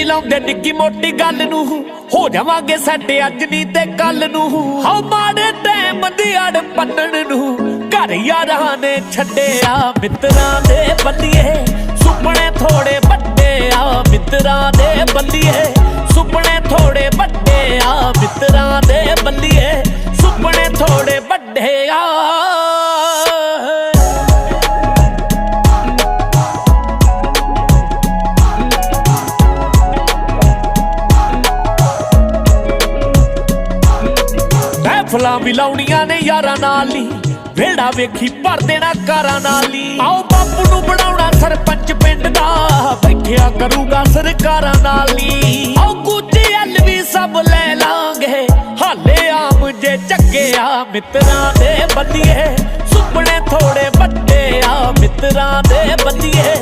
ਲਾਉਂਦੇ ਨਿੱਕੀ ਮੋਟੀ ਗੱਲ ਨੂੰ ਹੋ ਜਾਵਾਂਗੇ ਸੈੱਟ ਅੱਜ ਨਹੀਂ ਤੇ ਕੱਲ ਨੂੰ ਹਾਂ ਮਾੜੇ ਟਾਈਮ ਦੀ ਅੜ ਪੰਨਣ ਨੂੰ ਘਰ ਯਾਰਾਂ ਨੇ ਛੱਡਿਆ ਮਿੱਤਰਾਂ ਦੇ ਬੱਲੀਏ ਸੁਪਨੇ ਥੋੜੇ ਵੱਡੇ ਆ ਮਿੱਤਰਾਂ ਦੇ ਬੱਲੀਏ ਸੁਪਨੇ ਥੋੜੇ ਵੱਡੇ ਆ ਮਿੱਤਰਾਂ ਦੇ ਬੱਲੀਏ ਸੁਪਨੇ ਥੋੜੇ ਵੱਡੇ ਆ ਮਹਿਫਲਾਂ ਵੀ ਲਾਉਣੀਆਂ ਨੇ ਯਾਰਾਂ ਨਾਲ ਨੀ ਵੇੜਾ ਵੇਖੀ ਭਰ ਦੇਣਾ ਕਾਰਾਂ ਨਾਲ ਨੀ ਆਓ ਬਾਪੂ ਨੂੰ ਬਣਾਉਣਾ ਸਰਪੰਚ ਪਿੰਡ ਦਾ ਬੈਠਿਆ ਕਰੂਗਾ ਸਰਕਾਰਾਂ ਨਾਲ ਨੀ ਆਓ ਕੁੱਚੀ ਐਲ ਵੀ ਸਭ ਲੈ ਲਾਂਗੇ ਹਾਲੇ ਆਮ ਜੇ ਚੱਗੇ ਆ ਮਿੱਤਰਾਂ ਦੇ ਬੱਲੀਏ ਸੁਪਨੇ ਥੋੜੇ ਵੱਡੇ ਆ ਮਿੱਤਰਾਂ ਦੇ ਬੱਲੀਏ